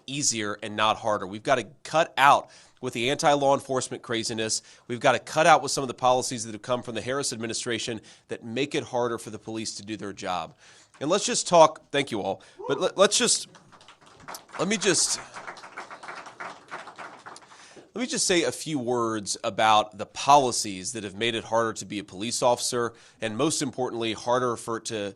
easier and not harder. We've got to cut out with the anti-law enforcement craziness. We've got to cut out with some of the policies that have come from the Harris administration that make it harder for the police to do their job. And let's just talk, thank you all, but let me just say a few words about the policies that have made it harder to be a police officer, and most importantly, harder for it to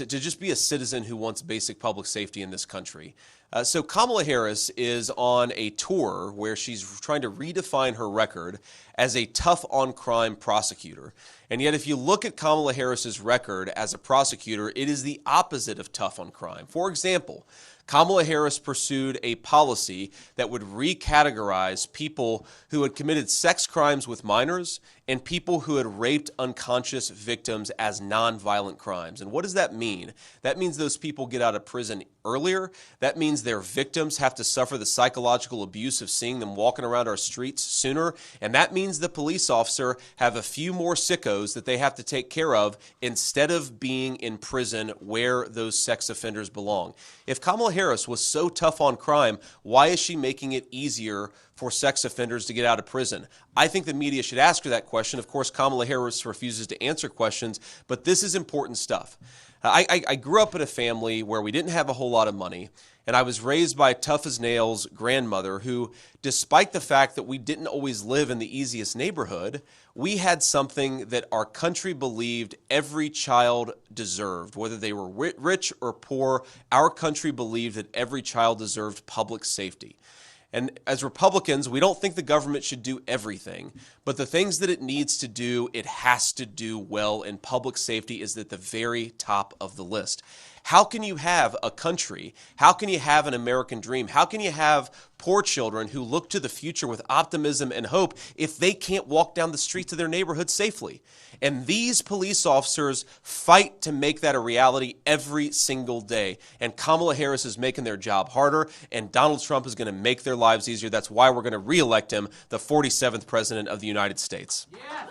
just be a citizen who wants basic public safety in this country. So Kamala Harris is on a tour where she's trying to redefine her record as a tough-on-crime prosecutor. And yet if you look at Kamala Harris's record as a prosecutor, it is the opposite of tough on crime. For example, Kamala Harris pursued a policy that would recategorize people who had committed sex crimes with minors and people who had raped unconscious victims as nonviolent crimes. And what does that mean? That means those people get out of prison earlier. That means their victims have to suffer the psychological abuse of seeing them walking around our streets sooner. And that means the police officer have a few more sickos that they have to take care of instead of being in prison where those sex offenders belong. If Kamala Harris was so tough on crime, why is she making it easier for sex offenders to get out of prison? I think the media should ask her that question. Of course, Kamala Harris refuses to answer questions, but this is important stuff. I grew up in a family where we didn't have a whole lot of money, and I was raised by a tough-as-nails grandmother who, despite the fact that we didn't always live in the easiest neighborhood, we had something that our country believed every child deserved. Whether they were rich or poor, our country believed that every child deserved public safety. And as Republicans, we don't think the government should do everything, but the things that it needs to do, it has to do well, and public safety is at the very top of the list. How can you have a country? How can you have an American dream? How can you have poor children who look to the future with optimism and hope if they can't walk down the streets of their neighborhood safely? And these police officers fight to make that a reality every single day. And Kamala Harris is making their job harder, and Donald Trump is going to make their lives easier. That's why we're going to reelect him the 47th president of the United States. Yeah.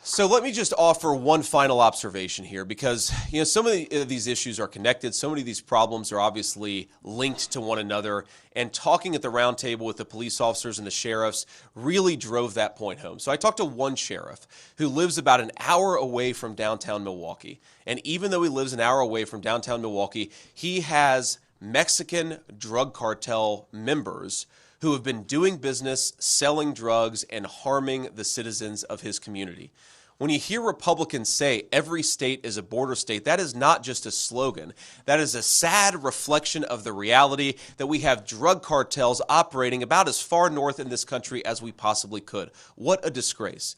So let me just offer one final observation here, because some of these issues are connected. So many of these problems are obviously linked to one another, and talking at the round table with the police officers and the sheriffs really drove that point home. So I talked to one sheriff who lives about an hour away from downtown Milwaukee, and even though he lives an hour away from downtown Milwaukee, he has Mexican drug cartel members who have been doing business, selling drugs, and harming the citizens of his community. When you hear Republicans say every state is a border state, that is not just a slogan. That is a sad reflection of the reality that we have drug cartels operating about as far north in this country as we possibly could. What a disgrace.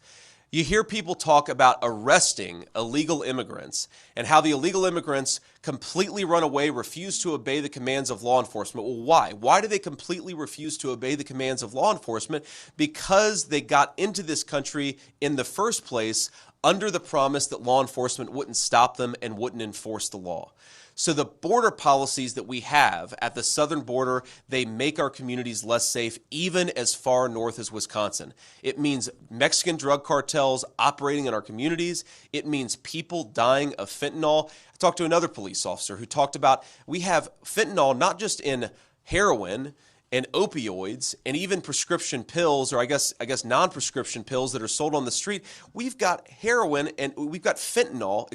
You hear people talk about arresting illegal immigrants and how the illegal immigrants completely run away, refuse to obey the commands of law enforcement. Well, why? Why do they completely refuse to obey the commands of law enforcement? Because they got into this country in the first place under the promise that law enforcement wouldn't stop them and wouldn't enforce the law. So the border policies that we have at the southern border, they make our communities less safe, even as far north as Wisconsin. It means Mexican drug cartels operating in our communities. It means people dying of fentanyl. I talked to another police officer who talked about we have fentanyl not just in heroin and opioids and even prescription pills, or I guess non-prescription pills that are sold on the street. We've got heroin and we've got fentanyl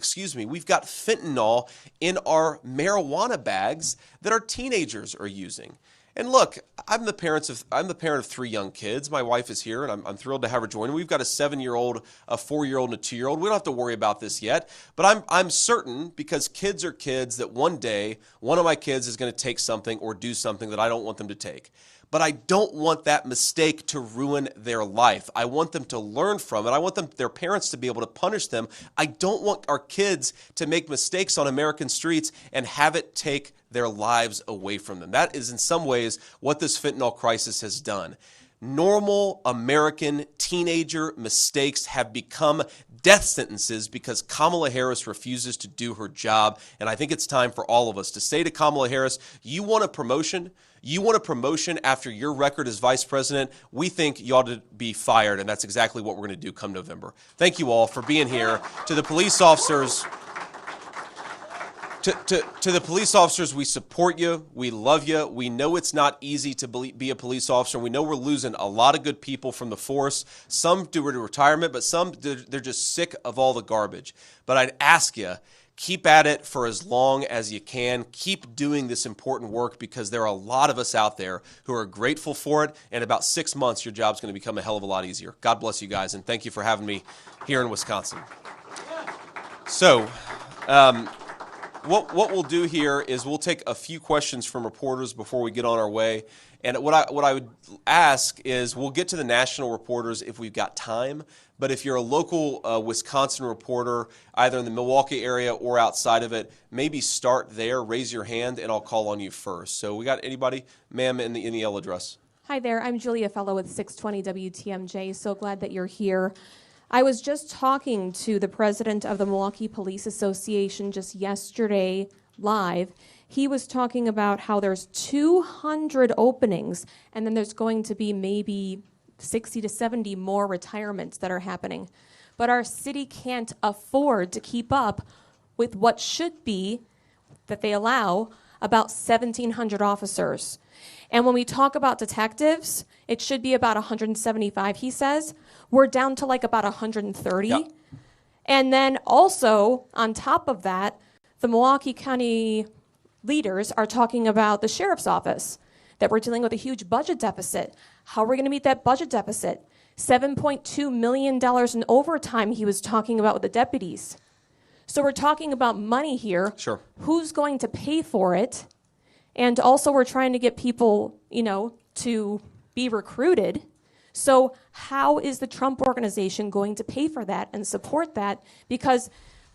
in our marijuana bags that our teenagers are using. And look, I'm the parent of 3 young kids. My wife is here, and I'm thrilled to have her join. We've got a 7-year-old, a 4-year-old, and a 2-year-old. We don't have to worry about this yet, but I'm certain, because kids are kids, that one day one of my kids is going to take something or do something that I don't want them to take. But I don't want that mistake to ruin their life. I want them to learn from it. I want their parents to be able to punish them. I don't want our kids to make mistakes on American streets and have it take their lives away from them. That is in some ways what this fentanyl crisis has done. Normal American teenager mistakes have become death sentences because Kamala Harris refuses to do her job. And I think it's time for all of us to say to Kamala Harris, you want a promotion? You want a promotion after your record as vice president? We think you ought to be fired, and that's exactly what we're going to do come November. Thank you all for being here. To the police officers, To the police officers, we support you. We love you. We know it's not easy to be a police officer. We know we're losing a lot of good people from the force. Some due to retirement, but some, they're just sick of all the garbage. But I'd ask you, keep at it for as long as you can. Keep doing this important work because there are a lot of us out there who are grateful for it. And in about 6 months, your job's going to become a hell of a lot easier. God bless you guys, and thank you for having me here in Wisconsin. So, what we'll do here is we'll take a few questions from reporters before we get on our way. And what I would ask is we'll get to the national reporters if we've got time. But if you're a local Wisconsin reporter, either in the Milwaukee area or outside of it, maybe start there, raise your hand, and I'll call on you first. So we got anybody? Ma'am, in the yellow dress. Hi there. I'm Julia Fellow with 620 WTMJ. So glad that you're here. I was just talking to the president of the Milwaukee Police Association just yesterday live. He was talking about how there's 200 openings, and then there's going to be maybe 60 to 70 more retirements that are happening. But our city can't afford to keep up with what should be, that they allow, about 1,700 officers. And when we talk about detectives, it should be about 175, he says. We're down to like about 130. Yep. And then also, on top of that, the Milwaukee County leaders are talking about the sheriff's office, that we're dealing with a huge budget deficit. How are we going to meet that budget deficit? $7.2 million in overtime he was talking about with the deputies. So we're talking about money here. Sure. Who's going to pay for it? And also we're trying to get people, to be recruited. So how is the Trump organization going to pay for that and support that? Because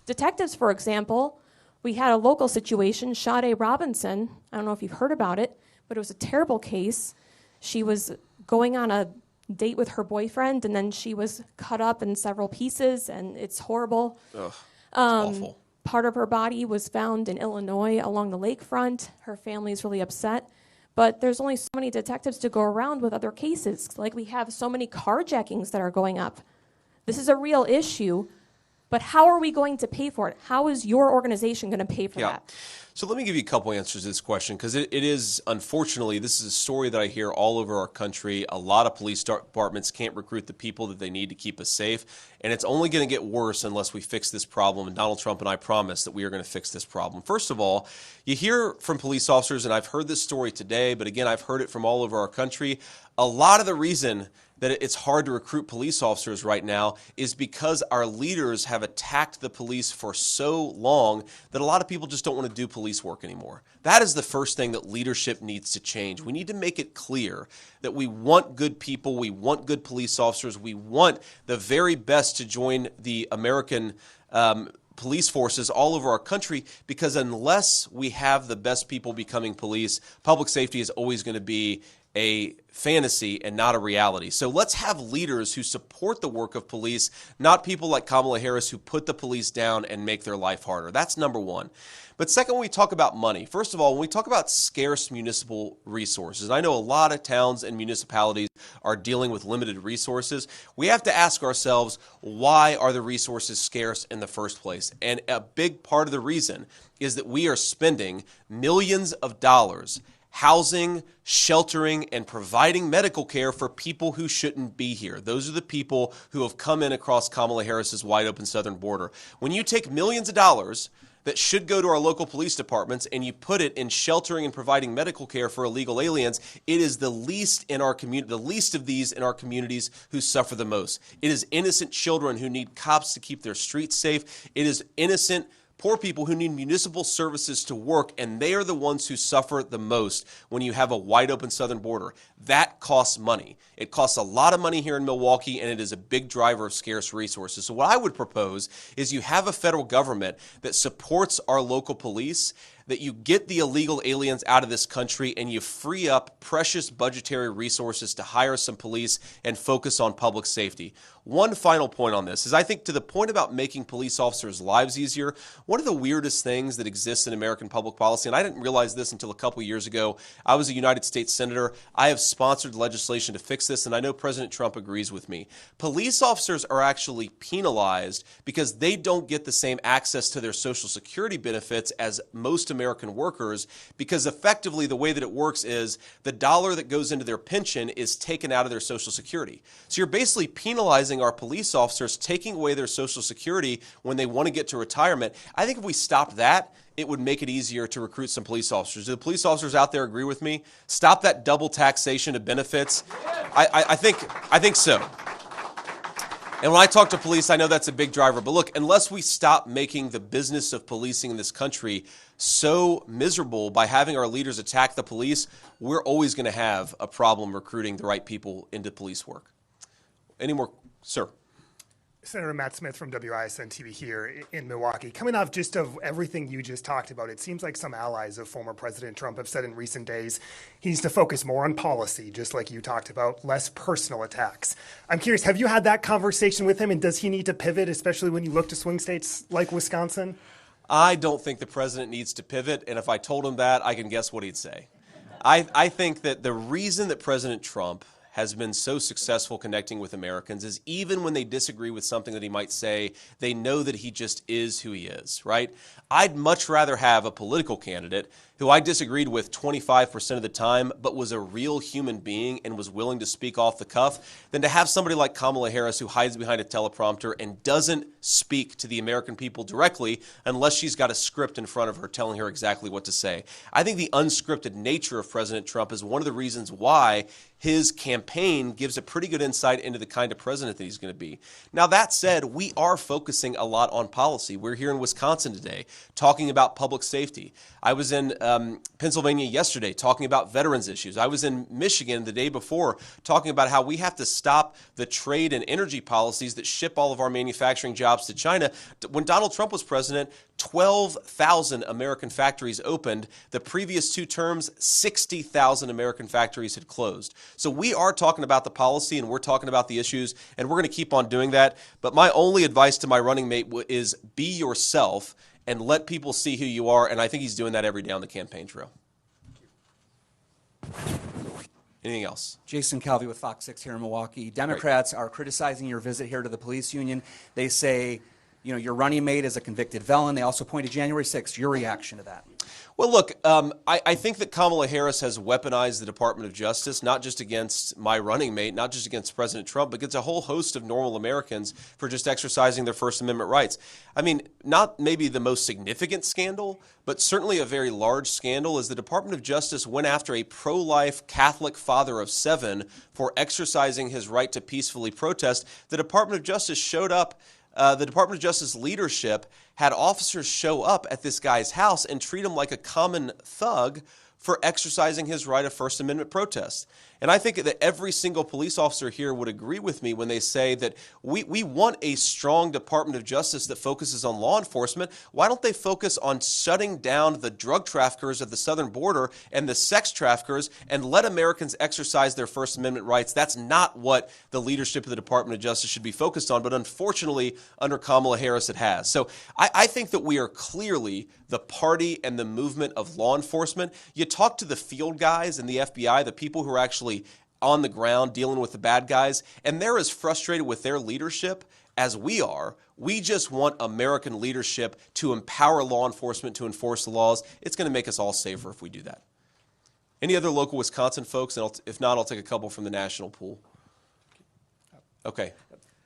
detectives, for example, we had a local situation, Sade Robinson. I don't know if you've heard about it, but it was a terrible case. She was going on a date with her boyfriend, and then she was cut up in several pieces, and it's horrible. Ugh, it's awful. Part of her body was found in Illinois along the lakefront. Her family's really upset. But there's only so many detectives to go around with other cases. Like we have so many carjackings that are going up. This is a real issue. But how are we going to pay for it? How is your organization going to pay for that? So let me give you a couple answers to this question, because it is, unfortunately, this is a story that I hear all over our country. A lot of police departments can't recruit the people that they need to keep us safe, and it's only going to get worse unless we fix this problem, and Donald Trump and I promise that we are going to fix this problem. First of all, you hear from police officers, and I've heard this story today, but again, I've heard it from all over our country. A lot of the reason that it's hard to recruit police officers right now is because our leaders have attacked the police for so long that a lot of people just don't want to do police work anymore. That is the first thing that leadership needs to change. We need to make it clear that we want good people, we want good police officers, we want the very best to join the American police forces all over our country, because unless we have the best people becoming police, public safety is always going to be a fantasy and not a reality. So let's have leaders who support the work of police, not people like Kamala Harris who put the police down and make their life harder. That's number one. But second, when we talk about money, first of all, when we talk about scarce municipal resources, I know a lot of towns and municipalities are dealing with limited resources. We have to ask ourselves, why are the resources scarce in the first place? And a big part of the reason is that we are spending millions of dollars housing, sheltering, and providing medical care for people who shouldn't be here. Those are the people who have come in across Kamala Harris's wide open southern border. When you take millions of dollars that should go to our local police departments and you put it in sheltering and providing medical care for illegal aliens, it is the least in our community, the least of these in our communities who suffer the most. It is innocent children who need cops to keep their streets safe. It is innocent poor people who need municipal services to work, and they are the ones who suffer the most when you have a wide open southern border. That costs money. It costs a lot of money here in Milwaukee, and it is a big driver of scarce resources. So what I would propose is you have a federal government that supports our local police, that you get the illegal aliens out of this country and you free up precious budgetary resources to hire some police and focus on public safety. One final point on this is I think to the point about making police officers' lives easier, one of the weirdest things that exists in American public policy, and I didn't realize this until a couple years ago, I was a United States Senator. I have sponsored legislation to fix this, and I know President Trump agrees with me. Police officers are actually penalized because they don't get the same access to their Social Security benefits as most American workers, because effectively the way that it works is the dollar that goes into their pension is taken out of their Social Security. So you're basically penalizing our police officers, taking away their Social Security when they want to get to retirement. I think if we stopped that, it would make it easier to recruit some police officers. Do the police officers out there agree with me? Stop that double taxation of benefits. I think so. And when I talk to police, I know that's a big driver. But look, unless we stop making the business of policing in this country so miserable by having our leaders attack the police, we're always going to have a problem recruiting the right people into police work. Any more? Sir. Senator Matt Smith from WISN TV here in Milwaukee. Coming off just of everything you just talked about, it seems like some allies of former President Trump have said in recent days he needs to focus more on policy, just like you talked about, less personal attacks. I'm curious, have you had that conversation with him, and does he need to pivot, especially when you look to swing states like Wisconsin? I don't think the president needs to pivot, and if I told him that, I can guess what he'd say. I think that the reason that President Trump has been so successful connecting with Americans is even when they disagree with something that he might say, they know that he just is who he is, right? I'd much rather have a political candidate who I disagreed with 25% of the time, but was a real human being and was willing to speak off the cuff, than to have somebody like Kamala Harris who hides behind a teleprompter and doesn't speak to the American people directly unless she's got a script in front of her telling her exactly what to say. I think the unscripted nature of President Trump is one of the reasons why his campaign gives a pretty good insight into the kind of president that he's going to be. Now, that said, we are focusing a lot on policy. We're here in Wisconsin today talking about public safety. I was in Pennsylvania yesterday talking about veterans issues. I was in Michigan the day before talking about how we have to stop the trade and energy policies that ship all of our manufacturing jobs to China. When Donald Trump was president, 12,000 American factories opened. The previous 2 terms, 60,000 American factories had closed. So we are talking about the policy and we're talking about the issues, and we're going to keep on doing that. But my only advice to my running mate is be yourself and let people see who you are, and I think he's doing that every day on the campaign trail. Anything else? Jason Calvi with Fox 6 here in Milwaukee. Democrats are criticizing your visit here to the police union. They say, you know, your running mate is a convicted felon. They also point to January 6th. Your reaction to that? Well, look, I think that Kamala Harris has weaponized the Department of Justice, not just against my running mate, not just against President Trump, but against a whole host of normal Americans for just exercising their First Amendment rights. I mean, not maybe the most significant scandal, but certainly a very large scandal is the Department of Justice went after a pro-life Catholic father of 7 for exercising his right to peacefully protest. The Department of Justice showed up. The Department of Justice leadership had officers show up at this guy's house and treat him like a common thug for exercising his right of First Amendment protest. And I think that every single police officer here would agree with me when they say that we want a strong Department of Justice that focuses on law enforcement. Why don't they focus on shutting down the drug traffickers at the southern border and the sex traffickers and let Americans exercise their First Amendment rights? That's not what the leadership of the Department of Justice should be focused on, but unfortunately, under Kamala Harris, it has. So I think that we are clearly the party and the movement of law enforcement. You talk to the field guys in the FBI, the people who are actually on the ground dealing with the bad guys, and they're as frustrated with their leadership as we are. We just want American leadership to empower law enforcement to enforce the laws. It's going to make us all safer if we do that. Any other local Wisconsin folks? And if not, I'll take a couple from the national pool. Okay.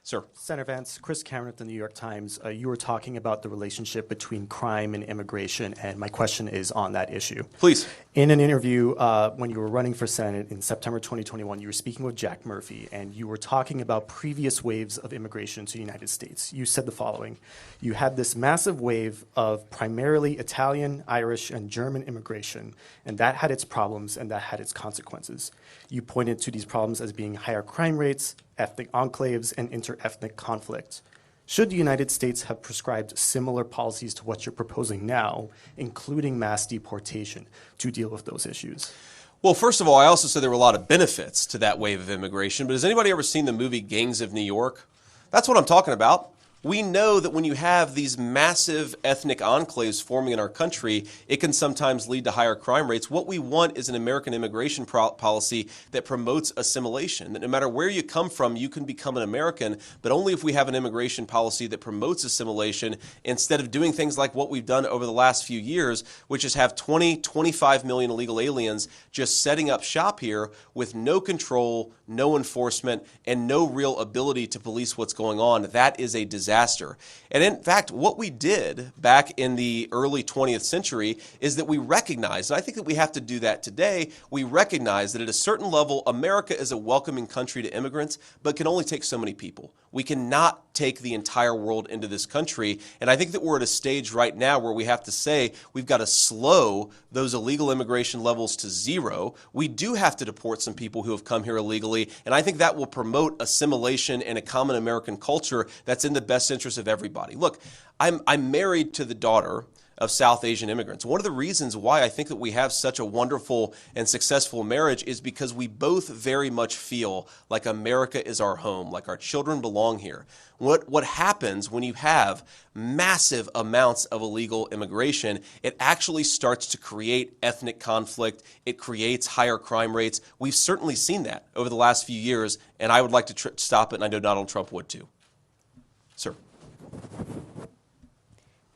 Sir. Senator Vance, Chris Cameron at the New York Times, you were talking about the relationship between crime and immigration, and my question is on that issue. Please. In an interview when you were running for Senate in September 2021, you were speaking with Jack Murphy, and you were talking about previous waves of immigration to the United States. You said the following: you had this massive wave of primarily Italian, Irish, and German immigration, and that had its problems and that had its consequences. You pointed to these problems as being higher crime rates, ethnic enclaves, and inter-ethnic conflict. Should the United States have prescribed similar policies to what you're proposing now, including mass deportation, to deal with those issues? Well, first of all, I also said there were a lot of benefits to that wave of immigration, but has anybody ever seen the movie Gangs of New York? That's what I'm talking about. We know that when you have these massive ethnic enclaves forming in our country, it can sometimes lead to higher crime rates. What we want is an American immigration policy that promotes assimilation, that no matter where you come from, you can become an American, but only if we have an immigration policy that promotes assimilation instead of doing things like what we've done over the last few years, which is have 25 million illegal aliens just setting up shop here with no control, no enforcement, and no real ability to police what's going on. That is a disaster. And in fact, what we did back in the early 20th century is that we recognized, and I think that we have to do that today, we recognize that at a certain level, America is a welcoming country to immigrants, but can only take so many people. We cannot take the entire world into this country. And I think that we're at a stage right now where we have to say we've got to slow those illegal immigration levels to zero. We do have to deport some people who have come here illegally. And I think that will promote assimilation and a common American culture that's in the best interest of everybody. Look, I'm married to the daughter of South Asian immigrants. One of the reasons why I think that we have such a wonderful and successful marriage is because we both very much feel like America is our home, like our children belong here. What happens when you have massive amounts of illegal immigration, it actually starts to create ethnic conflict. It creates higher crime rates. We've certainly seen that over the last few years, and I would like to stop it, and I know Donald Trump would too. Sir.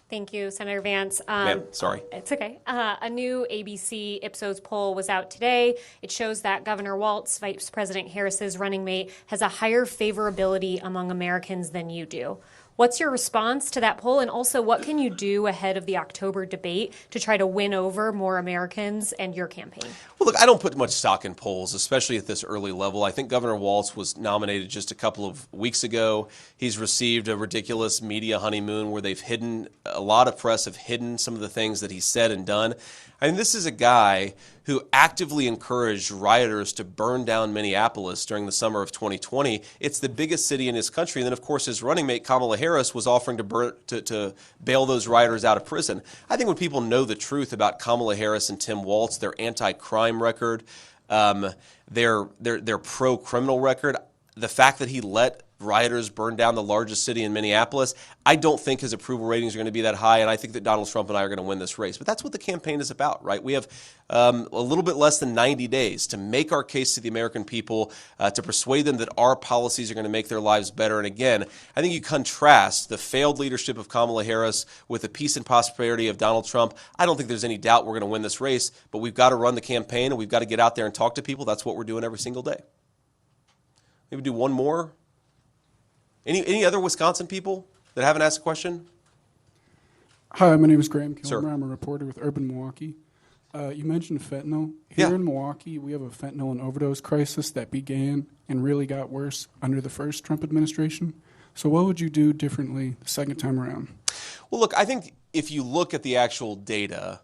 Thank you, Senator Vance. Ma'am, sorry. It's okay. A new ABC Ipsos poll was out today. It shows that Governor Walz, Vice President Harris's running mate, has a higher favorability among Americans than you do. What's your response to that poll? And also, what can you do ahead of the October debate to try to win over more Americans and your campaign? Well, look, I don't put much stock in polls, especially at this early level. I think Governor Walz was nominated just a couple of weeks ago. He's received a ridiculous media honeymoon where they've hidden, a lot of press have hidden some of the things that he said and done. I mean, this is a guy who actively encouraged rioters to burn down Minneapolis during the summer of 2020. It's the biggest city in his country. And then, of course, his running mate, Kamala Harris, was offering to bail those rioters out of prison. I think when people know the truth about Kamala Harris and Tim Walz, their anti-crime record, their pro-criminal record, the fact that he let rioters burn down the largest city in Minneapolis, I don't think his approval ratings are going to be that high, and I think that Donald Trump and I are going to win this race. But that's what the campaign is about, right? We have a little bit less than 90 days to make our case to the American people, to persuade them that our policies are going to make their lives better. And again, I think you contrast the failed leadership of Kamala Harris with the peace and prosperity of Donald Trump. I don't think there's any doubt we're going to win this race, but we've got to run the campaign, and we've got to get out there and talk to people. That's what we're doing every single day. Maybe do one more. Any other Wisconsin people that haven't asked a question? Hi, my name is Graham Kilmer. Sir. I'm a reporter with Urban Milwaukee. You mentioned fentanyl. Here in Milwaukee, we have a fentanyl and overdose crisis that began and really got worse under the first Trump administration. So what would you do differently the second time around? Well, look, I think if you look at the actual data,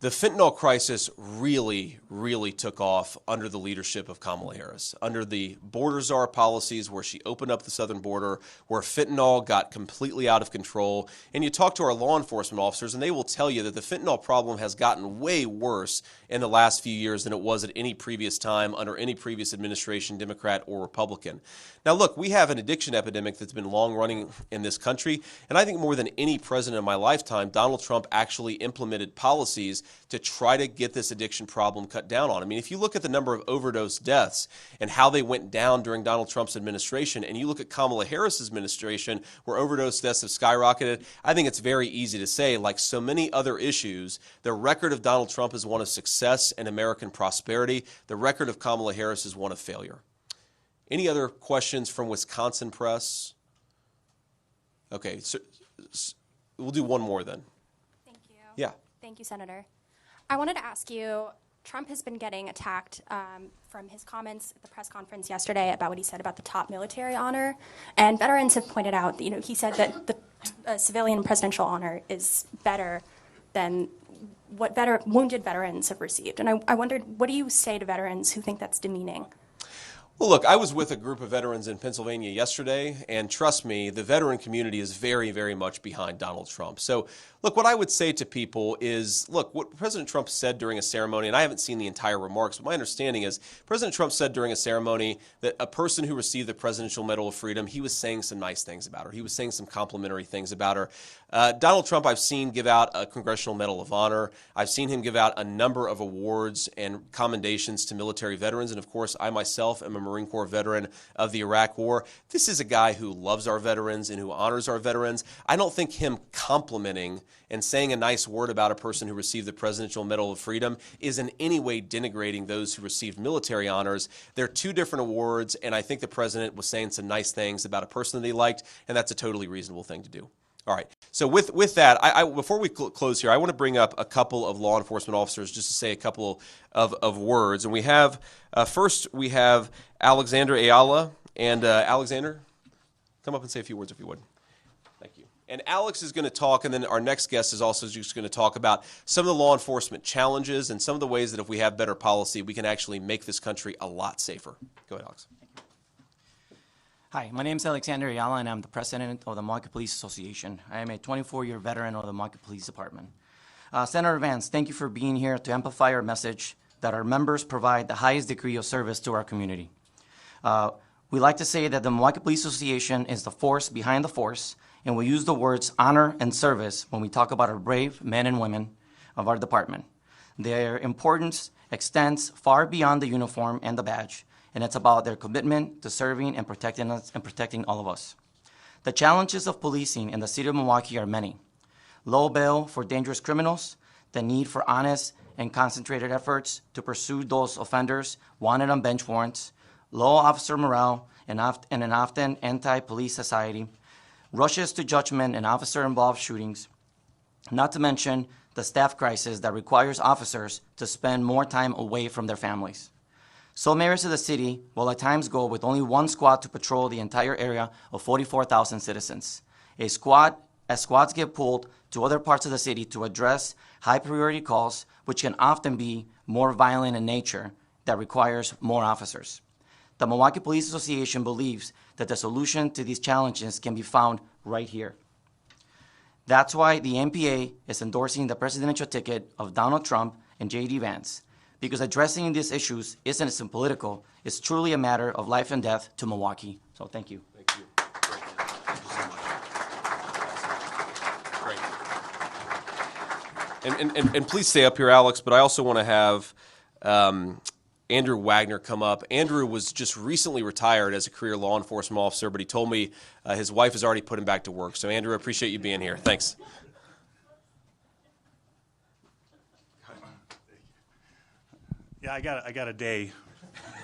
the fentanyl crisis really, really took off under the leadership of Kamala Harris, under the border czar policies where she opened up the southern border, where fentanyl got completely out of control. And you talk to our law enforcement officers, and they will tell you that the fentanyl problem has gotten way worse in the last few years than it was at any previous time under any previous administration, Democrat or Republican. Now, look, we have an addiction epidemic that's been long running in this country, and I think more than any president in my lifetime, Donald Trump actually implemented policies to try to get this addiction problem cut down on. I mean, if you look at the number of overdose deaths and how they went down during Donald Trump's administration, and you look at Kamala Harris's administration where overdose deaths have skyrocketed, I think it's very easy to say, like so many other issues, the record of Donald Trump is one of success and American prosperity. The record of Kamala Harris is one of failure. Any other questions from Wisconsin press? Okay, so we'll do one more then. Thank you. Yeah. Thank you, Senator. I wanted to ask you, Trump has been getting attacked from his comments at the press conference yesterday about what he said about the top military honor. And veterans have pointed out, he said that the civilian presidential honor is better than what wounded veterans have received. And I wondered, what do you say to veterans who think that's demeaning? Well, look, I was with a group of veterans in Pennsylvania yesterday, and trust me, the veteran community is very, very much behind Donald Trump. So, look, what I would say to people is, look, what President Trump said during a ceremony, and I haven't seen the entire remarks, but my understanding is President Trump said during a ceremony that a person who received the Presidential Medal of Freedom, he was saying some nice things about her. He was saying some complimentary things about her. Donald Trump, I've seen give out a Congressional Medal of Honor. I've seen him give out a number of awards and commendations to military veterans, and of course, I myself am a Marine Corps veteran of the Iraq War. This is a guy who loves our veterans and who honors our veterans. I don't think him complimenting and saying a nice word about a person who received the Presidential Medal of Freedom is in any way denigrating those who received military honors. They're two different awards, and I think the president was saying some nice things about a person that he liked, and that's a totally reasonable thing to do. All right. So with that, before we close here, I want to bring up a couple of law enforcement officers just to say a couple of words. And we have, first we have Alexyala. And Alexander, come up and say a few words if you would. Thank you. And Alex is going to talk, and then our next guest is also just going to talk about some of the law enforcement challenges and some of the ways that if we have better policy, we can actually make this country a lot safer. Go ahead, Alex. Hi, my name is Alexyala, and I'm the president of the Milwaukee Police Association. I am a 24-year veteran of the Milwaukee Police Department. Senator Vance, thank you for being here to amplify our message that our members provide the highest degree of service to our community. We like to say that the Milwaukee Police Association is the force behind the force, and we use the words honor and service when we talk about our brave men and women of our department. Their importance extends far beyond the uniform and the badge, and it's about their commitment to serving and protecting us and protecting all of us. The challenges of policing in the city of Milwaukee are many. Low bail for dangerous criminals, the need for honest and concentrated efforts to pursue those offenders wanted on bench warrants, low officer morale, and an often anti-police society, rushes to judgment in officer-involved shootings, not to mention the staff crisis that requires officers to spend more time away from their families. Some areas of the city will at times go with only one squad to patrol the entire area of 44,000 citizens. As squads get pulled to other parts of the city to address high priority calls, which can often be more violent in nature, that requires more officers. The Milwaukee Police Association believes that the solution to these challenges can be found right here. That's why the MPA is endorsing the presidential ticket of Donald Trump and J.D. Vance, because addressing these issues isn't political, it's truly a matter of life and death to Milwaukee. So thank you. Thank you. Great. And please stay up here, Alex, but I also want to have Andrew Wagner come up. Andrew was just recently retired as a career law enforcement officer, but he told me his wife has already put him back to work. So Andrew, I appreciate you being here. Thanks. Yeah, I got a day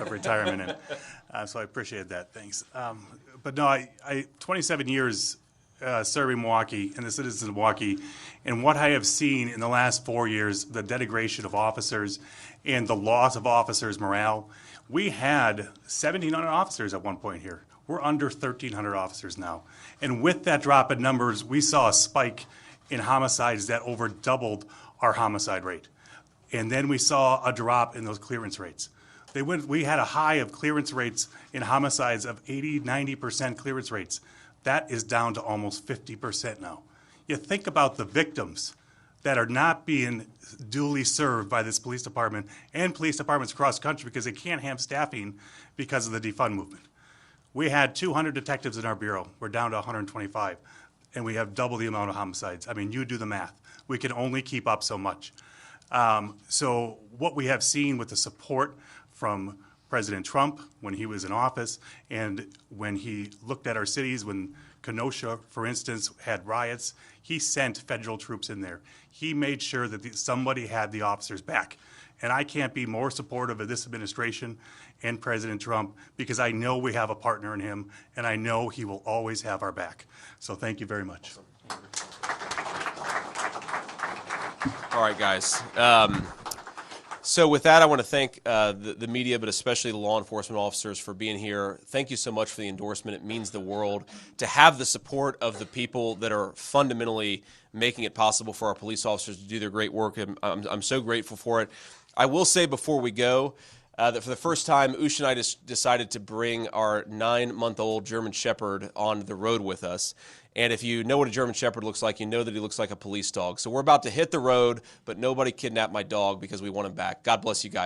of retirement in, so I appreciate that. Thanks. But no, I 27 years serving Milwaukee and the citizens of Milwaukee, and what I have seen in the last 4 years, the denigration of officers and the loss of officers' morale. We had 1,700 officers at one point here. We're under 1,300 officers now. And with that drop in numbers, we saw a spike in homicides that over doubled our homicide rate. And then we saw a drop in those clearance rates. We had a high of clearance rates in homicides of 80, 90% clearance rates. That is down to almost 50% now. You think about the victims that are not being duly served by this police department and police departments across the country because they can't have staffing because of the defund movement. We had 200 detectives in our bureau. We're down to 125, and we have double the amount of homicides. I mean, you do the math. We can only keep up so much. So what we have seen with the support from President Trump when he was in office and when he looked at our cities, when Kenosha, for instance, had riots, he sent federal troops in there. He made sure that somebody had the officers back. And I can't be more supportive of this administration and President Trump because I know we have a partner in him, and I know he will always have our back. So thank you very much. All right, guys. So with that, I want to thank the media, but especially the law enforcement officers for being here. Thank you so much for the endorsement. It means the world to have the support of the people that are fundamentally making it possible for our police officers to do their great work. I'm so grateful for it. I will say before we go, that for the first time, Ush and I decided to bring our 9-month-old German Shepherd on the road with us. And if you know what a German Shepherd looks like, you know that he looks like a police dog. So we're about to hit the road, but nobody kidnapped my dog because we want him back. God bless you guys.